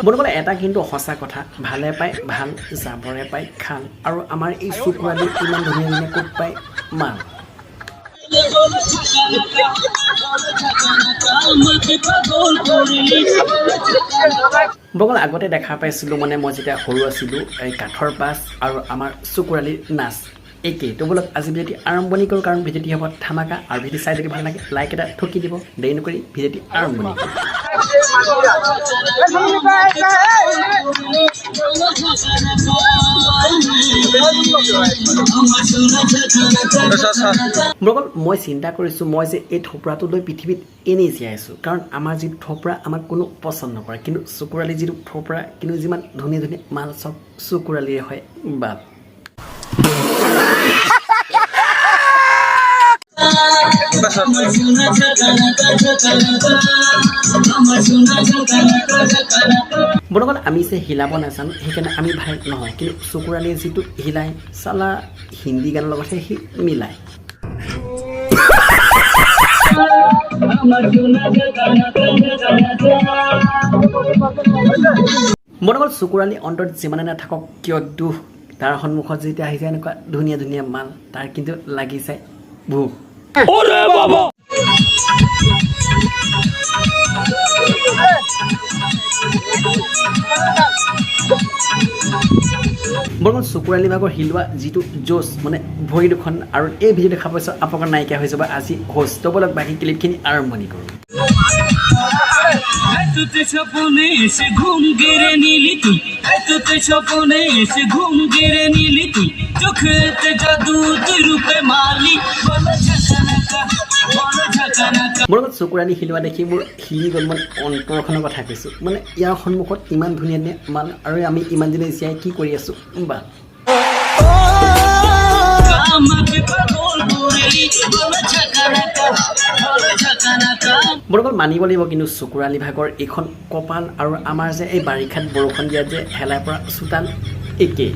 বন্ধুসকল এটা কিন্তু সঁচা কথা ভালে পায় ভাল যাবৰে পায় খাল আৰু আমাৰ এই চুকুৰালি ইমান ধুনীয়া ধুনীয়া কোট পায় মাল বগল আগতে দেখা পাইছিলোঁ মানে মই যেতিয়া সৰু আছিলোঁ এই কাঠৰ পাছ আৰু আমাৰ চুকুৰালিৰ নাচ একেই তো বলক আজি ভিডিঅ'টি আৰম্ভণি কৰোঁ কাৰণ ভিডিঅ'টি হ'ব ধামাকা আৰু ভিডিঅ' চাই যদি ভাল লাগে লাইক এটা ঠকি দিব দেৰি নকৰি ভিডিঅ'টি আৰম্ভণি কৰোঁ বলক মই চিন্তা কৰিছোঁ মই যে এই থোপৰাটো লৈ পৃথিৱীত এনেই জীয়াই আছোঁ কাৰণ আমাৰ যি থোপৰা আমাক কোনো পচন্দ নকৰে কিন্তু চুকুৰালি যিটো থোপৰা কিন্তু যিমান ধুনীয়া ধুনীয়া মাল চব চুকুৰালিৰে হয় বা বন্ধুসকল আমি যে হিলাব নাজানো সেইকাৰণে আমি ভাল নহয় কিন্তু চুকুৰালিয়ে যিটো হিলাই চালা হিন্দী গানৰ লগতহে সি মিলাই বন্ধুসকল চুকুৰালি অন্তৰত যিমানে নাথাকক কিয় দুখ তাৰ সন্মুখত যেতিয়া আহি যায় এনেকুৱা ধুনীয়া ধুনীয়া মাল তাৰ কিন্তু লাগি যায় ভোক বৰং চুকুৰালি ভাগৰ হিলোৱা যিটো জোচ মানে ভৰি দুখন আৰু এই ভিডিঅ' দেখা পাইছোঁ আপোনাৰ নাইকিয়া হৈ যাব আজি হোষ্ট বলক বাকী ক্লিপখিনি আৰম্ভণি কৰোঁ সপনে এসে ঘুম গেড়ে নিলি তুই এততে সপনে এসে ঘুম গেড়ে নিলি তুই চোখেতে জাদু তুই রূপে মালি মোৰ চকুৰালি হিলোৱা দেখি মোৰ হিলি গ'ল মই অন্তৰখনৰ কথা কৈছোঁ মানে ইয়াৰ সন্মুখত ইমান ধুনীয়া ধুনীয়া মাল আৰু আমি ইমান দিনে জীয়াই কি কৰি আছোঁ বা বৰকল মানিব লাগিব কিন্তু চকুৰালি ভাগৰ এইখন কপাল আৰু আমাৰ যে এই বাৰিষাত বৰষুণ দিয়াত যে হেলাই পৰা চোতাল একেই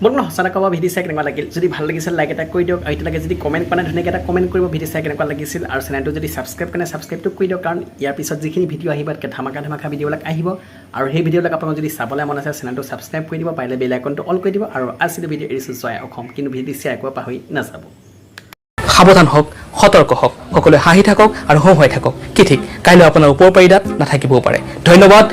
বন্ধু সঁচা ক'ব ভিডিঅ' চাই কেনেকুৱা লাগিল যদি ভাল লাগিছিল লাইক এটা কৰি দিয়ক আৰু এতিয়ালৈকে যদি কমেণ্ট কৰা নাই ধুনীয়াকৈ এটা কমেণ্ট কৰিব ভিডিঅ' চাই কেনেকুৱা লাগিছিল আৰু চেনেলটো যদি ছাবস্ক্ৰাইব কৰা নাই ছাবস্ক্ৰাইবটো কৰি দিয়ক কাৰণ ইয়াৰ পিছত যিখিনি ভিডিঅ' আহিব তাতকৈ ধামাকা ধামাকা ভিডিঅ'বিলাক আহিব আৰু সেই ভিডিঅ'বিলাক আপোনালোক যদি চাবলৈ মন আছে চেনেলটো ছাবস্ক্ৰাইব কৰি দিব পাৰিলে বেল আইকনটো অল কৰি দিব আৰু আজিৰ ভিডিঅ' এৰিছোঁ জয় অসম কিন্তু ভিডিঅ' শ্বেয়াৰ কৰিব পাহৰি নাযাব সাৱধান হওক সতৰ্ক হওক সকলোৱে হাঁহি থাকক আৰু হহুৱাই থাকক কি ঠিক কাইলৈ আপোনাৰ ওপৰ পাৰিদাত নাথাকিবও পাৰে ধন্যবাদ